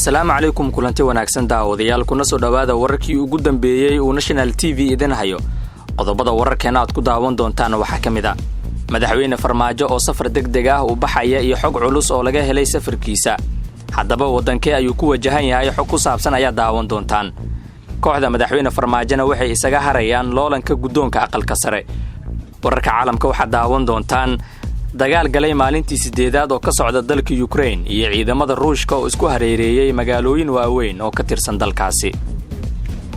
Assalaamu calaykum kulanti wanaagsan daawadayaal kuna soo dhawaada wararkii ugu dambeeyay oo National TV idin hayo. Qodobada wararkeena aad ku daawan doontaan waxa kamid ah madaxweyne Farmaajo oo safar degdeg ah u baxaya iyo xog culus oo laga helay safarkiisa. Haddaba wadankee ayuu ku wajahan yahay xog ku saabsan ayaa daawan doontaan. Kooxda madaxweyne Farmaajona waxay isaga harayaan loolanka gudoonka aqalka sare. Wararka caalamka waxa daawan doontaan dagaal galay maalintii 8aad oo ka socda dalka Ukraine iyo ciidamada Ruushka oo isku hareereeyay magaalooyin waaweyn oo ka tirsan dalkaasi.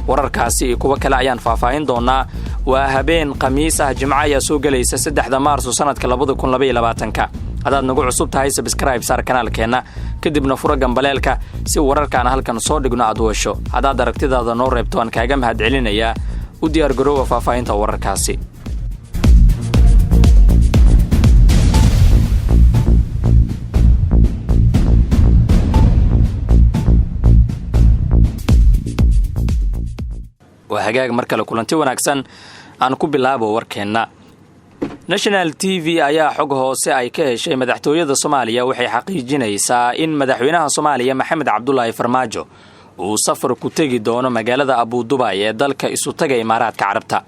wararkaasi kuwa kale ayaan faahfaahin doonaa waa habeen Khamiis ah Jimcaha ayaa soo galaysa 3 Maarso sanadka 2022 hadaad nagu cusub tahay subscribe saar kanaalkeena kadibna furo gambaleelka si wararkaan halkan soo dhigno aad weesho hadaad aragtidaada noo reebto aan kaaga mahadcelinayaa u diyaar garoowa faahfaahinta wararkaasi. وهجاج مركل كلنتي وناكسن aan ku bilaabo warkeena. National TV ayaa xog hoose ay ka heshay madaxtooyada Soomaaliya waxay xaqiijinaysaa in madaxweynaha Soomaaliya Maxamed Cabdullaahi Farmaajo uu safar ku tagi doono magaalada Abu Dhabi ee dalka isu tagay Imaaraadka Carabta.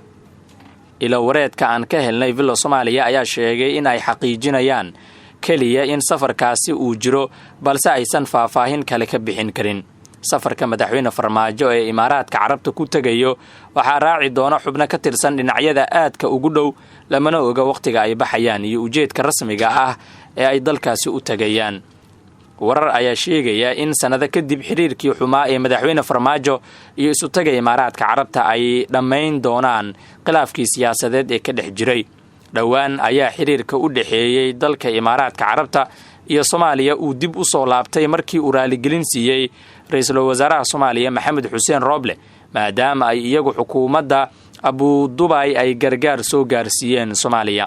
Ila wareedka aan ka helnay Villa Soomaaliya ayaa sheegay in ay xaqiijinayaan kaliya in safarkaasi uu jiro balse aysan faahfaahin kale ka bixin karin. safarka madaxweyne Farmaajo ee Imaaraadka Carabta ku tagayo waxa raaci doona xubno ka tirsan dhinacyada aadka ugu dhow lamana oga waqtiga ay baxayaan iyo ujeedka rasmiga ah ee ay dalkaasi u tagayaan. warar ayaa sheegaya in sanada kadib xiriirkii xumaa ee madaxweyne Farmaajo iyo isu tagay Imaaraadka Carabta ay dhameyn doonaan khilaafkii siyaasadeed ee ka dhex jiray. dhawaan ayaa xiriirka u dhaxeeyay dalka Imaaraadka Carabta iyo Soomaaliya uu dib u soo laabtay markii uu raaligelin siiyay ra'iisul wasaaraha Soomaaliya Maxamed Xuseen Roble maadaama ay iyagu xukuumadda Abu Dhabi ay gargaar soo gaarsiiyeen Soomaaliya.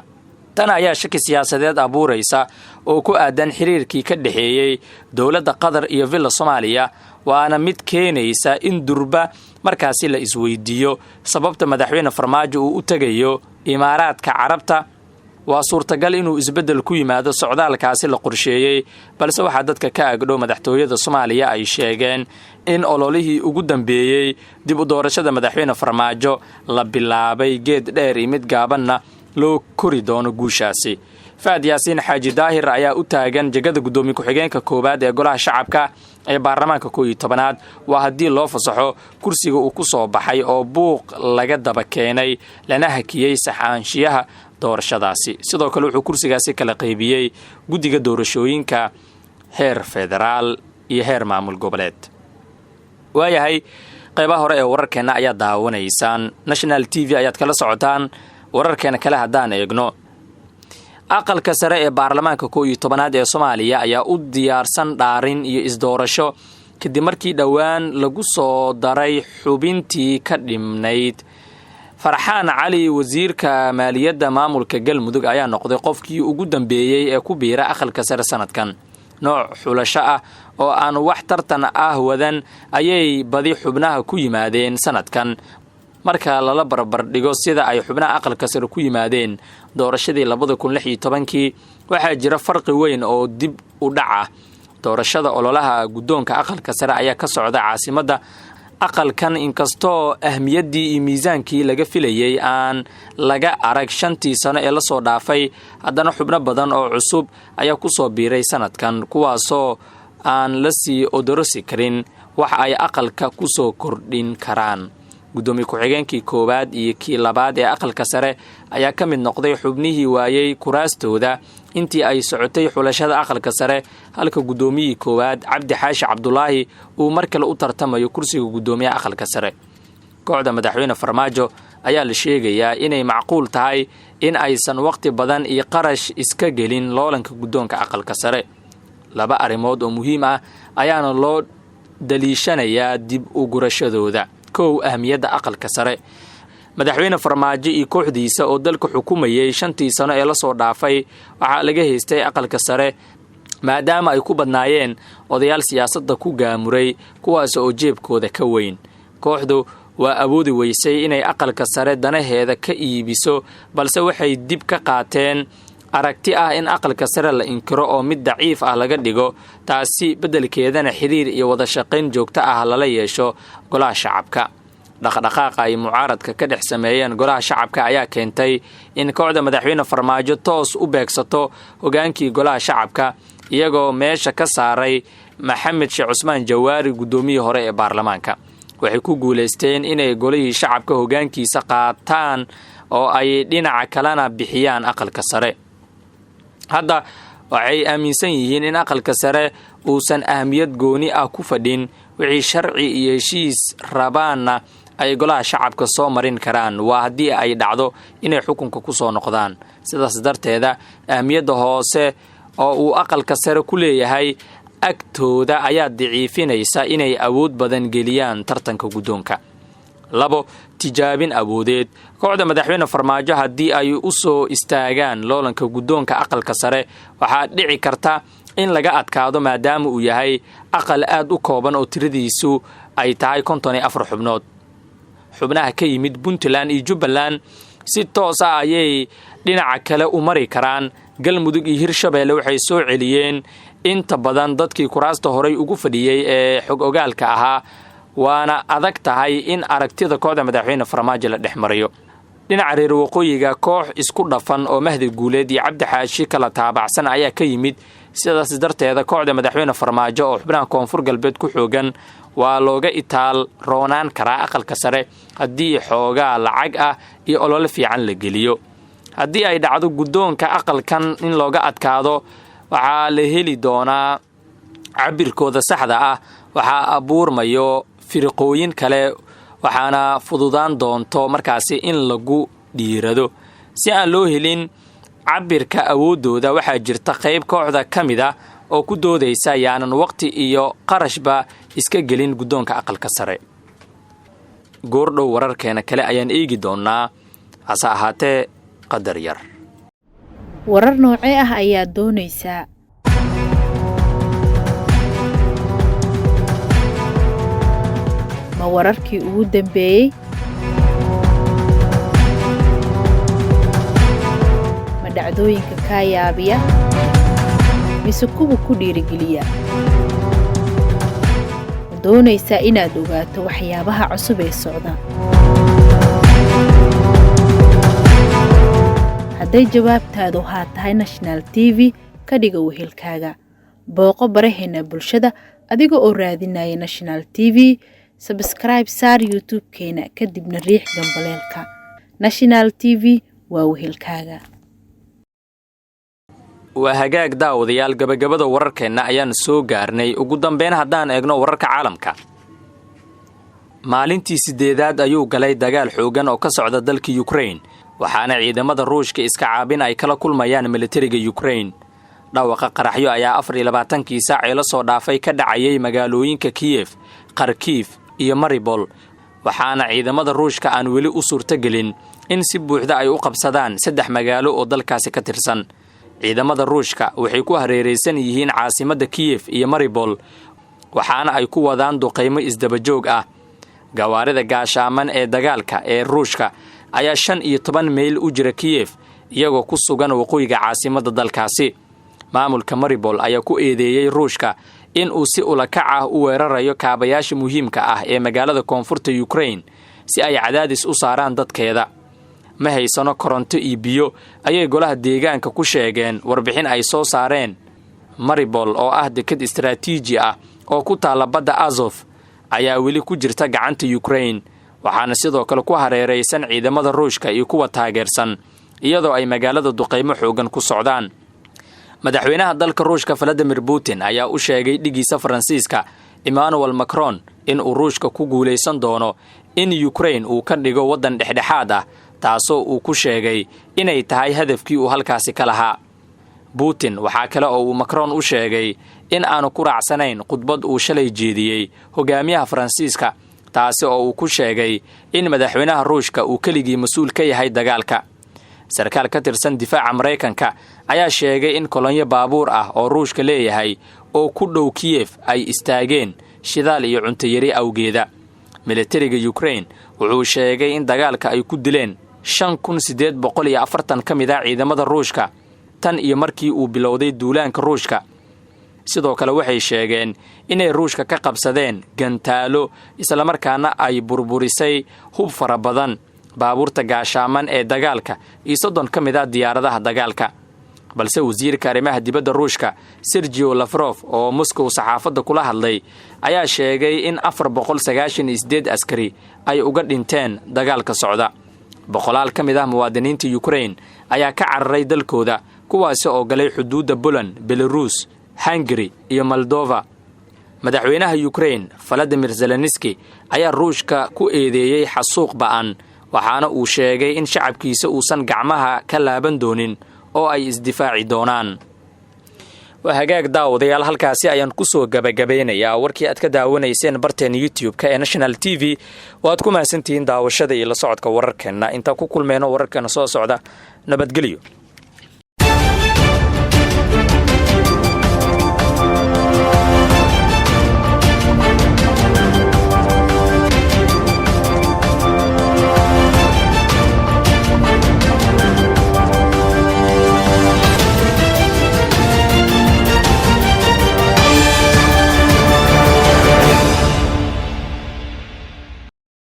tan ayaa shaki siyaasadeed abuuraysa oo ku aadan xiriirkii ka dhaxeeyay dawladda Qatar iyo Villa Soomaaliya waana mid keenaysa in durba markaasi la isweydiiyo sababta madaxweyne Farmaajo uu u tagayo Imaaraadka Carabta. waa suurtagal inuu isbedel ku yimaado socdaalkaasi la qorsheeyay balse waxa dadka ka agdhow madaxtooyada Soomaaliya ay sheegeen in ololihii ugu dambeeyay dib u doorashada madaxweyne Farmaajo la bilaabay geed dheer iyo mid gaabanna loo kori doono guushaasi. Faad Yaasiin Xaaji Daahir ayaa u taagan jagada gudoomiye ku-xigeenka koobaad ee golaha shacabka ee baarlamaanka 11aad waa hadii loo fasaxo kursiga uu ku soo baxay oo buuq laga daba keenay lana hakiyay saxaanshiyaha doorashadaasi. sidoo kale wuxuu kursigaasi kala qaybiyay guddiga doorashooyinka heer federaal iyo heer maamul goboleed. waayahay qaybaha hore ee wararkeena ayaa daawanaysaan. National TV ayaad kala socotaan. wararkeena kale haddaan eegno aqalka sare ee baarlamaanka 11aad ee Soomaaliya ayaa u diyaarsan dhaarin iyo isdoorasho kadib markii dhawaan lagu soo daray xubintii ka dhimnayd. Farxaan Cali wasiirka maaliyadda maamulka Galmudug ayaa noqday qofkii ugu dambeeyay ee ku biira aqalka sare sanadkan. nooc xulasho ah oo aan wax tartan ah wadan ayay badi xubnaha ku yimaadeen sanadkan marka lala barbar dhigo sida ay xubnaha aqalka sare ku yimaadeen doorashadii 2016 waxaa jira farqi weyn oo dib u dhaca. doorashada ololaha gudoonka aqalka sare ayaa ka socda caasimadda aqalkan inkastoo ahmiyadii iyo miisaankii laga filayay aan laga arag 5 sano ee la soo dhaafay haddana xubno badan oo cusub ayaa ku soo biiray sanadkan kuwaasoo aan la sii odorosi karin wax ay aqalka ku soo kordhin karaan. gudoomiye ku-xigeenkii koobaad iyo kii labaad ee aqalka sare ayaa ka mid noqday xubnihii waayay kuraastooda intii ay socotay xulashada aqalka sare halka gudoomiyii koobaad Cabdi Xaashi Cabdullaahi uu markale u tartamayo kursiga gudoomiyaha aqalka sare. kooxda madaxweyne Farmaajo ayaa la sheegayaa inay macquul tahay in aysan waqti badan iyo qarash iska gelin loolanka gudoonka aqalka sare. laba arrimood oo muhiim ah ayaana loo daliishanayaa dib u gurashadooda. ahmiyadda aqalka sare. madaxweyne Farmaajo iyo kooxdiisa oo dalka xukumayay 5 sano ee la soo dhaafay waxa laga haystay aqalka sare maadaama ay ku badnaayeen odayaal siyaasadda ku gaamuray kuwaas oo jeebkooda ka weyn. kooxdu waa awoodi weysay inay aqalka sare danaheeda ka iibiso balse waxay dib ka qaateen aragti ah in aqalka sare la inkiro oo mid daciif ah laga dhigo, taasi beddelkeedana xiriir iyo wada shaqayn joogto ah lala yeesho golaha shacabka. dhaqdhaqaaqa ay mucaaradka ka dhex sameeyeen golaha shacabka ayaa keentay in kooxda madaxweyne Farmaajo toos u beegsato hogaankii golaha shacabka, iyagoo meesha ka saaray Maxamed Sheekh Cusmaan Jawaari, gudoomiyihii hore ee baarlamaanka. waxay ku guuleysteen inay golihii shacabka hogaankiisa qaataan oo ay dhinaca kalena bixiyaan aqalka sare. hadda waxay aaminsan yihiin in aqalka sare uusan ahmiyad gooni ah ku fadhin, wixii sharci iyo heshiis rabaanna ay golaha shacabka soo marin karaan, waa haddii ay dhacdo inay xukunka ku soo noqdaan. sidaas darteeda ahmiyadda hoose oo uu aqalka sare ku leeyahay agtooda ayaa daciifinaysa inay awood badan geliyaan tartanka guddoonka. 2. tijaabin awoodeed. kooxda madaxweyne Farmaajo haddii ay u soo istaagaan loolanka guddoonka aqalka sare, waxaa dhici karta in laga adkaado maadaama uu yahay aqal aad u kooban oo tiradiisu ay tahay 54 xubnood. xubnaha ka yimid Puntland iyo Jubbaland si toos ah ayay dhinaca kale u mari karaan. Galmudug iyo Hirshabeelle waxay soo celiyeen inta badan dadkii kuraasta horay ugu fadhiyay ee xog ogaalka ahaa, waana adag tahay in aragtida kooxda madaxweyne Farmaajo la dhex mariyo. dhinaca reer waqooyiga, koox isku dhafan oo Mahdi Guuleed iyo Cabdi Xaashi kala taabacsan ayaa ka yimid. sidaas darteeda kooxda madaxweyne Farmaajo oo xubnaha koonfur galbeed ku xoogan waa looga itaal roonaan karaa aqalka sare haddii xoogaa lacag ah iyo olole fiican la geliyo. haddii ay dhacdo guddoonka aqalkan in looga adkaado, waxaa la heli doonaa cabirkooda saxda ah, waxaa abuurmayo firiqooyin kale, waxaana fududaan doonto markaasi in lagu dhiirado. si aan loo helin cabirka awoodooda, waxaa jirta qayb kooxda ka mid ah oo ku doodaysa yaanan waqti iyo qarashba iska gelin guddoonka aqalka sare. goordhow wararkeena kale ayaan eegi doonaa, hase ahaatee qadar yar. warar noocee ah ayaa doonaysaa? ma wararkii ugu dambeeyey? ma dhacdooyinka kaa yaabiya mise kuwa ku dhiirigeliya? ma doonaysaa inaad ogaato waxyaabaha cusub ee socda? hadday jawaabtaadu haa tahay, National TV ka dhiga wehelkaaga. booqo baraheena bulshada adiga oo raadinaya National TV. subscribe saar YouTube-keena, kadibna riix gambaleelka. National TV waa wehelkaaga. waa hagaag daawadayaal, gabagabada wararkeenna ayaan soo gaarnay. ugu dambeyn haddaan eegno wararka caalamka. maalintii 8aad ayuu galay dagaal xoogan oo ka socda dalka Ukraine, waxaana ciidamada Ruushka iska caabin ay kala kulmayaan militariga Ukraine. dhawaqa qaraxyo ayaa 24 saac ee la soo dhaafay ka dhacayay magaalooyinka Kiev, Kharkiv iyo Mariupol, waxaana ciidamada Ruushka aan weli u suurtagelin in si buuxda ay u qabsadaan 3 magaalo oo dalkaasi ka tirsan. ciidamada Ruushka waxay ku hareeraysan yihiin caasimadda Kiev iyo Mariupol, waxaana ay ku wadaan duqeymo isdabajoog ah. gawaarida gaashaaman ee dagaalka ee Ruushka ayaa 15 mayl u jira Kiev, iyagoo ku sugan waqooyiga caasimadda dalkaasi. maamulka Mariupol ayaa ku eedeeyay Ruushka in uu si ula kac ah u weerarayo kaabayaasha muhiimka ah ee magaalada koonfurta Ukraine si ay cadaadis u saaraan dadkeeda. ma haysano koronto iyo biyo ayay golaha deegaanka ku sheegeen warbixin ay soo saareen. Mariupol oo ah dekad istiraatiiji ah oo ku taala badda Azov ayaa weli ku jirta gacanta Ukraine, waxaana sidoo kale ku hareeraysan ciidamada Ruushka iyo kuwa taageersan, iyadoo ay magaalada duqeymo xoogan ku socdaan. madaxweynaha dalka Ruushka Vladimir Putin ayaa u sheegay dhigiisa Faransiiska Emmanuel Macron in uu Ruushka ku guuleysan doono in Ukraine uu ka dhigo waddan dhexdhexaad ah, taasoo uu ku sheegay inay tahay hadafkii uu halkaasi ka lahaa. Putin waxaa kale oo uu Macron u sheegay in aanu ku raacsanayn khudbad uu shalay jeediyey hogaamiyaha Faransiiska, taasi oo uu ku sheegay in madaxweynaha Ruushka uu keligii mas'uul ka yahay dagaalka. sarkaal ka tirsan difaaca Mareykanka ayaa sheegay in kolonyo baabuur ah oo Ruushka leeyahay oo ku dhow Kiev ay istaageen shidaal iyo cunto yari awgeeda. militariga Ukraine wuxuu sheegay in dagaalka ay ku dileen 5840 ka mid ah ciidamada Ruushka, tan iyo markii uu bilowday duulaanka ruushka. sidoo kale waxay sheegeen inay ruushka ka qabsadeen gantaalo islamarkaana ay burburisay hub fara badan, baabuurta gaashaaman ee dagaalka iyo 30 ka mid ah diyaaradaha dagaalka. balse wasiirka arrimaha dibadda ruushka Sergey Lavrov oo Moscow saxaafadda kula hadlay ayaa sheegay in 498 askari ay uga dhinteen dagaalka socda. boqolaal ka mid ah muwaadiniinta Ukraine ayaa ka cararay dalkooda, kuwaas oo galay xuduudda Poland, Belarus, Hungary iyo Moldova. madaxweynaha Ukraine Volodymyr Zelensky ayaa ruushka ku eedeeyay xasuuq ba'an, waxaana uu sheegay in shacabkiisa uusan gacmaha ka laaban doonin oo ay isdifaaci doonaan. waa hagaag daawadayaal, halkaasi ayaan ku soo gabagabeynayaa warkii aad ka daawanayseen barteen YouTube-ka ee National TV. waad ku mahadsantihiin daawashada iyo la socodka wararkeena. inta ku kulmeyno wararkeena soo socda, nabadgelyo.